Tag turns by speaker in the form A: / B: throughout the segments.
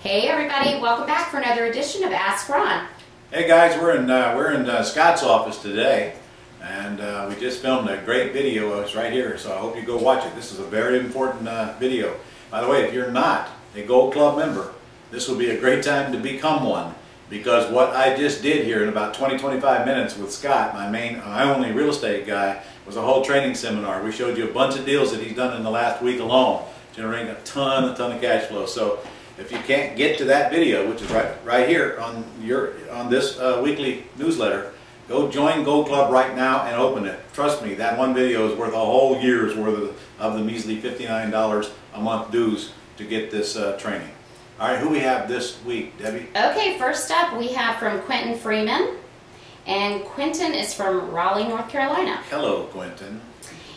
A: Hey everybody, welcome back for another edition of Ask Ron.
B: Hey guys, we're in Scott's office today, and we just filmed a great video. It's right here, so I hope you go watch it. This is a very important video. By the way, if you're not a Gold Club member, this will be a great time to become one, because what I just did here in about 20-25 minutes with Scott, my only real estate guy, was a whole training seminar. We showed you a bunch of deals that he's done in the last week alone, generating a ton of cash flow. So if you can't get to that video, which is right here on this weekly newsletter, go join Gold Club right now and open it. Trust me, that one video is worth a whole year's worth of the measly $59 a month dues to get this training. All right, who we have this week, Debbie?
A: Okay, first up we have from Quentin Freeman, and Quentin is from Raleigh, North Carolina.
B: Hello, Quentin.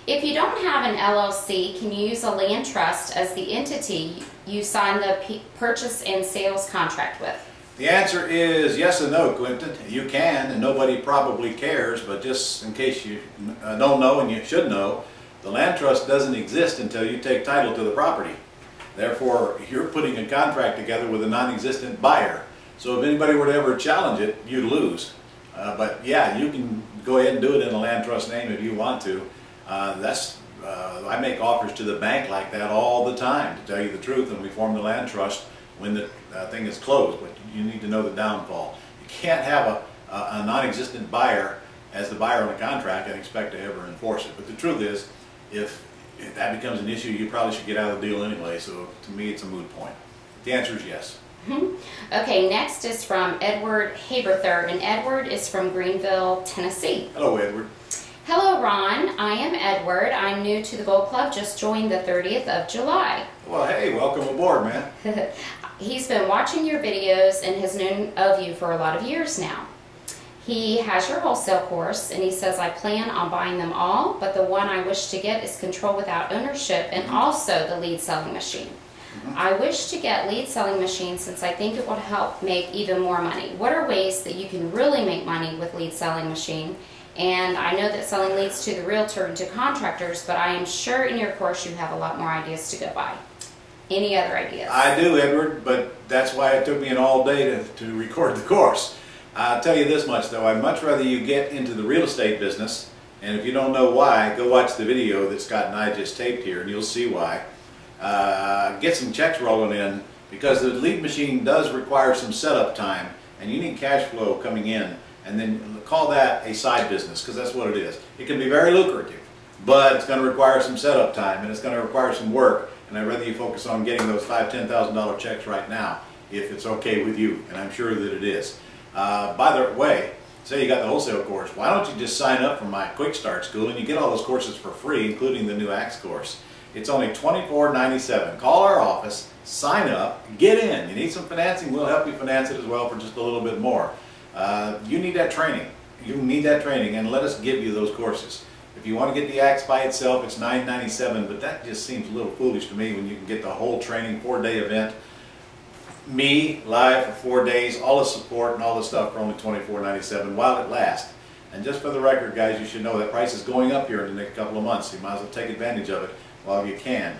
A: If you don't have an LLC, can you use a land trust as the entity you sign the purchase and sales contract with?
B: The answer is yes and no, Quentin. You can, and nobody probably cares, but just in case you don't know, and you should know, the land trust doesn't exist until you take title to the property. Therefore, you're putting a contract together with a non-existent buyer. So if anybody were to ever challenge it, you'd lose. But yeah, you can go ahead and do it in a land trust name if you want to. I make offers to the bank like that all the time, to tell you the truth, and we form the land trust when the thing is closed, but you need to know the downfall. You can't have a non-existent buyer as the buyer on the contract and expect to ever enforce it. But the truth is, if that becomes an issue, you probably should get out of the deal anyway, so to me it's a moot point. The answer is yes.
A: Okay, next is from Edward Haberther, and Edward is from Greenville, Tennessee.
B: Hello, Edward.
A: Hello, Ron. I am Edward. I'm new to the Gold Club, just joined the 30th of July.
B: Well, hey, welcome aboard, man.
A: He's been watching your videos and has known of you for a lot of years now. He has your wholesale course, and he says, I plan on buying them all, but the one I wish to get is control without ownership and also the lead selling machine. I wish to get lead selling machine since I think it will help make even more money. What are ways that you can really make money with lead selling machine? And I know that selling leads to the realtor and to contractors, but I am sure in your course you have a lot more ideas to go by. Any other ideas?
B: I do, Edward, but that's why it took me an all day to record the course. I'll tell you this much though, I'd much rather you get into the real estate business, and if you don't know why, go watch the video that Scott and I just taped here and you'll see why. Get some checks rolling in, because the lead machine does require some setup time, and you need cash flow coming in. And then call that a side business, because that's what it is. It can be very lucrative, but it's going to require some setup time, and it's going to require some work, and I'd rather you focus on getting those $5,000, $10,000 checks right now, if it's okay with you, and I'm sure that it is. By the way, say you got the wholesale course, why don't you just sign up for my Quick Start School, and you get all those courses for free, including the new Axe course. It's only $24.97. Call our office, sign up, get in. You need some financing, we'll help you finance it as well for just a little bit more. You need that training. You need that training, and let us give you those courses. If you want to get the Axe by itself, it's $9.97, but that just seems a little foolish to me when you can get the whole training, 4-day event, me live for 4 days, all the support and all the stuff for only $24.97 while it lasts. And just for the record, guys, you should know that price is going up here in the next couple of months. So you might as well take advantage of it while you can.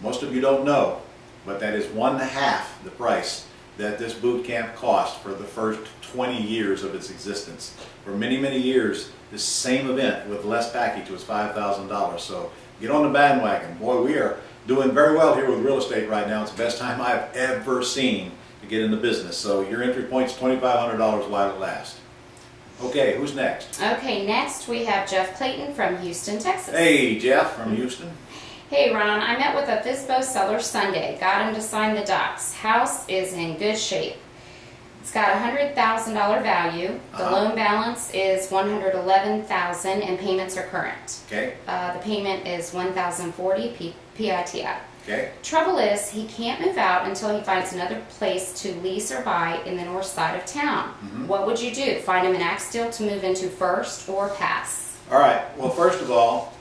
B: Most of you don't know, but that is 1/2 the price that this boot camp cost for the first 20 years of its existence. For many, many years, this same event with less package was $5,000. So get on the bandwagon. Boy, we are doing very well here with real estate right now. It's the best time I've ever seen to get into business. So your entry point's $2,500 while it lasts. Okay, who's next?
A: Okay, next we have Jeff Clayton from Houston, Texas.
B: Hey, Jeff from Houston.
A: Hey Ron, I met with a FSBO seller Sunday. Got him to sign the docs. House is in good shape. It's got $100,000 value. The loan balance is $111,000 and payments are current.
B: Okay.
A: The payment is $1,040 PITI.
B: Okay.
A: Trouble is, he can't move out until he finds another place to lease or buy in the north side of town. What would you do? Find him an Axe deal to move into first or pass?
B: All right. Well, first of all,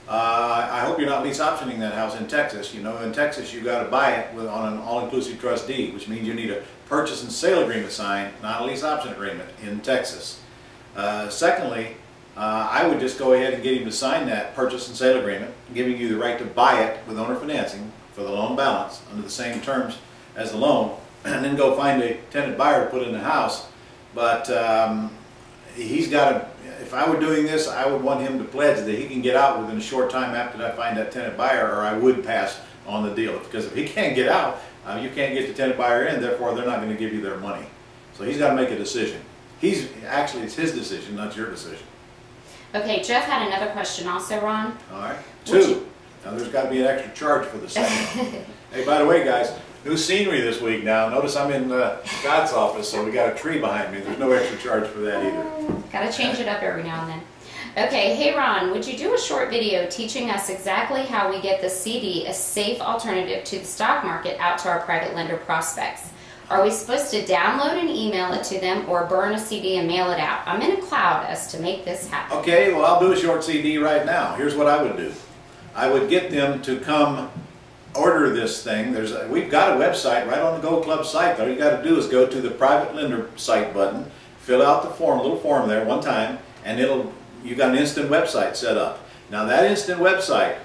B: I hope you're not lease optioning that house in Texas. You know, in Texas, you got to buy it on an all-inclusive trust deed, which means you need a purchase and sale agreement signed, not a lease option agreement in Texas. Secondly, I would just go ahead and get him to sign that purchase and sale agreement, giving you the right to buy it with owner financing for the loan balance under the same terms as the loan, and then go find a tenant buyer to put in the house. But he's got to, if I were doing this, I would want him to pledge that he can get out within a short time after I find that tenant buyer, or I would pass on the deal. Because if he can't get out, you can't get the tenant buyer in, therefore they're not going to give you their money. So he's got to make a decision. Actually, it's his decision, not your decision.
A: Okay, Jeff had another question also, Ron.
B: All right, 2. Now there's got to be an extra charge for the second. Hey, by the way, guys, new scenery this week now. Notice I'm in Scott's office, so we got a tree behind me. There's no extra charge for that either.
A: Got to change it up every now and then. Okay, hey Ron, would you do a short video teaching us exactly how we get the CD, a safe alternative to the stock market, out to our private lender prospects? Are we supposed to download and email it to them, or burn a CD and mail it out? I'm in a cloud as to make this happen.
B: Okay, well, I'll do a short CD right now. Here's what I would do. I would get them to come order this thing. We've got a website right on the Gold Club site. All you got to do is go to the private lender site button, fill out the form, a little form there one time, and you got an instant website set up. Now that instant website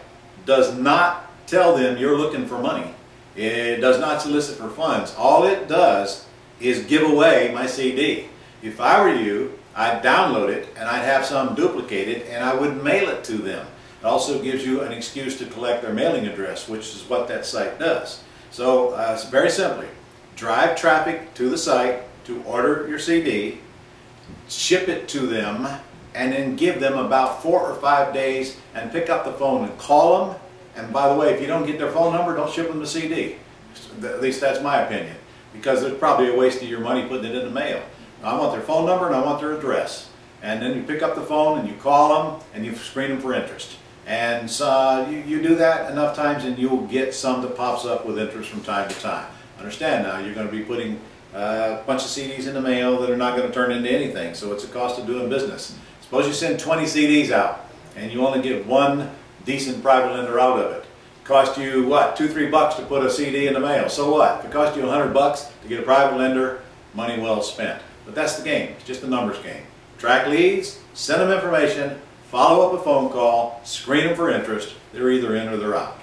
B: does not tell them you're looking for money. It does not solicit for funds. All it does is give away my CD. If I were you, I'd download it and I'd have some duplicated and I would mail it to them. It also gives you an excuse to collect their mailing address, which is what that site does. So very simply, drive traffic to the site to order your CD, ship it to them, and then give them about 4 or 5 days and pick up the phone and call them. And by the way, if you don't get their phone number, don't ship them the CD. At least that's my opinion, because there's probably a waste of your money putting it in the mail. I want their phone number and I want their address. And then you pick up the phone and you call them and you screen them for interest. And so you do that enough times and you'll get some that pops up with interest from time to time. Understand now, you're going to be putting a bunch of CDs in the mail that are not going to turn into anything, so it's a cost of doing business. Suppose you send 20 CDs out and you only get one decent private lender out of it. Cost you what, $2-3 to put a CD in the mail. So what? If it cost you $100 to get a private lender, money well spent. But that's the game. It's just a numbers game. Track leads, send them information, follow up a phone call, screen them for interest. They're either in or they're out.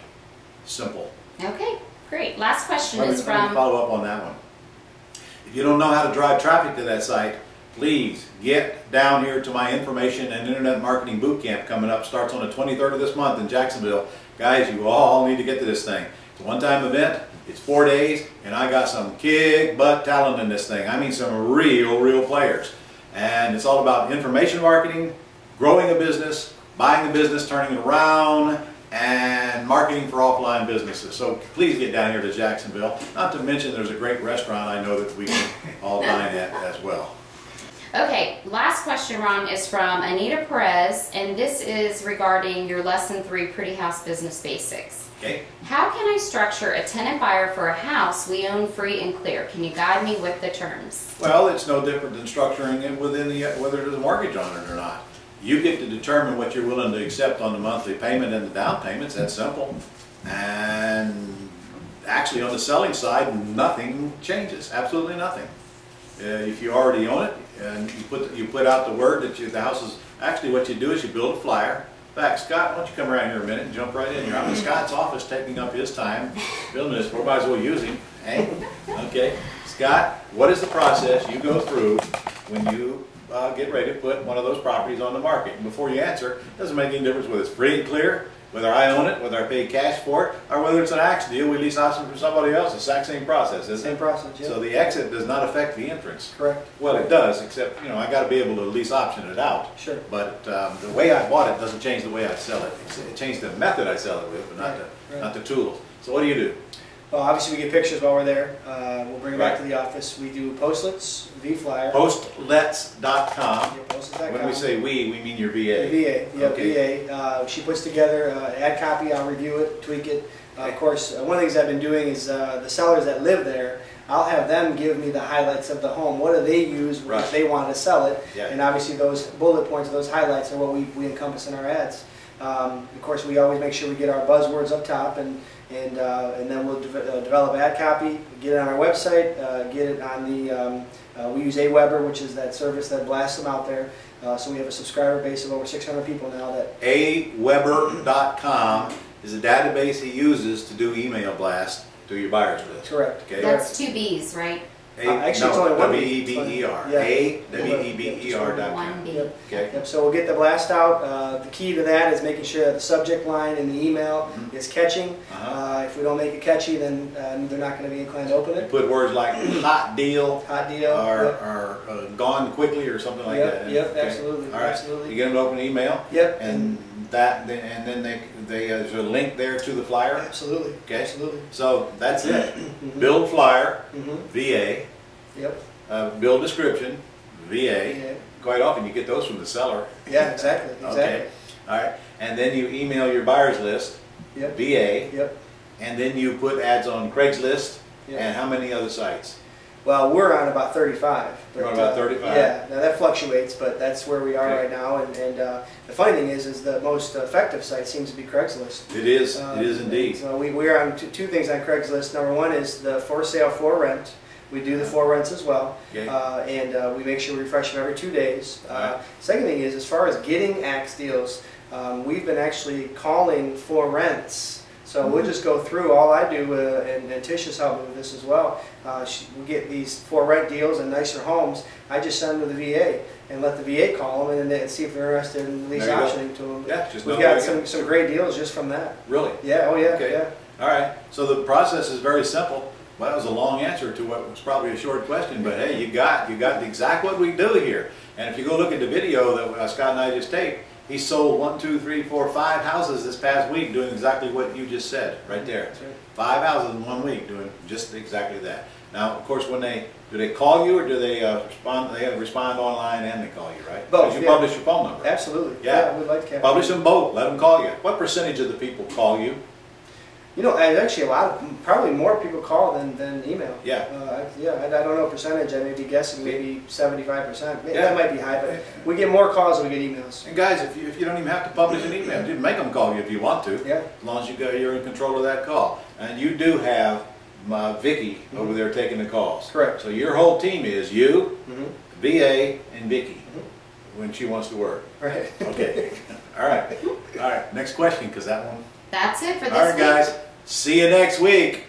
B: Simple.
A: Okay, great. Last question
B: Let
A: is
B: me
A: from...
B: follow up on that one. If you don't know how to drive traffic to that site, please get down here to my information and internet marketing boot camp coming up. Starts on the 23rd of this month in Jacksonville. Guys, you all need to get to this thing. It's a one-time event. It's 4 days, and I got some kick butt talent in this thing. I mean some real players. And it's all about information marketing, growing a business, buying a business, turning it around, and marketing for offline businesses. So please get down here to Jacksonville. Not to mention there's a great restaurant I know that we can all dine at as well.
A: Okay, last question, Ron, is from Anita Perez, and this is regarding your Lesson 3 Pretty House Business Basics.
B: Okay.
A: How can I structure a tenant buyer for a house we own free and clear? Can you guide me with the terms?
B: Well, it's no different than structuring it within whether there's a mortgage on it or not. You get to determine what you're willing to accept on the monthly payment and the down payments. That's simple. And actually on the selling side, nothing changes. Absolutely nothing. If you already own it and you put out the word that the house is, actually what you do is you build a flyer. In fact, Scott, why don't you come around here a minute and jump right in here. I'm in Scott's office taking up his time building this. We might as well use him. Hey? Okay. Scott, what is the process you go through when you get ready to put one of those properties on the market? And before you answer, it doesn't make any difference whether it's free and clear, whether I own it, whether I pay cash for it, or whether it's an axe deal, we lease option from somebody else. It's the exact same process, isn't it?
C: Same process, yeah.
B: So the exit does not affect the entrance.
C: Correct.
B: Well, it does, except, you know, I got to be able to lease option it out.
C: Sure.
B: But the way I bought it doesn't change the way I sell it. It changed the method I sell it with, but not the tools. So what do you do?
C: Well, obviously we get pictures while we're there. We'll bring it back to the office. We do postlets, V-flyer.
B: Postlets.com.
C: Yeah, postlets.com.
B: When we say we mean your VA.
C: VA, yeah,
B: Okay.
C: VA. She puts together an ad copy. I'll review it, tweak it. Of course, one of the things I've been doing is the sellers that live there, I'll have them give me the highlights of the home. What do they use when
B: Right.
C: they want to sell it?
B: Yeah.
C: And obviously those bullet points, those highlights are what we encompass in our ads. Of course, we always make sure we get our buzzwords up top, and then we'll develop ad copy, get it on our website, get it on the, we use Aweber, which is that service that blasts them out there. So we have a subscriber base of over 600 people now that...
B: Aweber.com is a database he uses to do email blasts. to your buyer's list.
C: Correct.
B: Okay.
A: That's 2 B's, right?
C: Actually, it's only one B.
B: W-E-B-E-R.
C: Yeah.
B: A-W-E-B-E-R.com.
A: 1 B.
C: Yep.
B: Okay.
C: Yep, so we'll get the blast out. The key to that is making sure that the subject line in the email is catching. If we don't make it catchy, then they're not going to be inclined to open
B: You
C: it.
B: put words like hot deal,
C: Hot deal.
B: or gone quickly, or something like that.
C: Yep,
B: Okay.
C: absolutely,
B: All right.
C: absolutely.
B: You get them to open an email,
C: Yep.
B: and then there's a link there to the flyer.
C: Absolutely.
B: Okay.
C: Absolutely.
B: So that's it.
C: Mhm.
B: Build flyer,
C: Mhm.
B: VA.
C: Yep.
B: Build description, VA.
C: Yeah.
B: Quite often you get those from the seller.
C: Yeah, exactly. Exactly.
B: Okay. All right. And then you email your buyer's list,
C: Yep.
B: VA,
C: Yep.
B: and then you put ads on Craigslist
C: Yep.
B: and how many other sites?
C: Well, we're on about 35.
B: You're on about 35?
C: Yeah, now that fluctuates, but that's where we are
B: Okay.
C: right now. And the funny thing is the most effective site seems to be Craigslist.
B: It is. It is indeed.
C: So we're on two things on Craigslist. Number one is the for sale, for rent. We do the for rents as well,
B: Okay.
C: and we make sure we refresh them every 2 days.
B: Right.
C: Second thing is, as far as getting axe deals, we've been actually calling for rents. So we'll just go through. All I do, and Tisha's helped me with this as well. We get these for rent deals and nicer homes. I just send them to the VA and let the VA call them and see if they're interested in lease
B: There you go.
C: optioning to them.
B: Yeah, just
C: We've
B: know
C: got
B: where you
C: some great deals just from that.
B: Really?
C: Yeah. Oh yeah.
B: Okay.
C: Yeah.
B: All right. So the process is very simple. Well, that was a long answer to what was probably a short question, but hey, you got exactly what we do here. And if you go look at the video that Scott and I just taped, he sold 1, 2, 3, 4, 5 houses this past week doing exactly what you just said right there.
C: That's right.
B: 5 houses in 1 week doing just exactly that. Now, of course, do they call you or do they respond? They respond online and they call you, right?
C: Both,
B: Because you
C: yeah.
B: publish your phone number.
C: Absolutely.
B: Yeah.
C: We'd like to capture
B: Publish
C: it.
B: them both. Let them call you. What percentage of the people call you?
C: You know, and actually probably more people call than email.
B: Yeah.
C: I don't know percentage. I may be guessing maybe 75%.
B: Yeah.
C: That might be high, but we get more calls than we get emails.
B: And guys, if you don't even have to publish an email, you make them call you if you want to.
C: Yeah.
B: As long as you're in control of that call. And you do have Vicky over there taking the calls.
C: Correct.
B: So your whole team is you,
C: Mm-hmm.
B: VA, and Vicky when she wants to work.
C: Right.
B: Okay. All right. All right. Next question, because that one.
A: That's it for this
B: All right,
A: week.
B: guys. See you next week.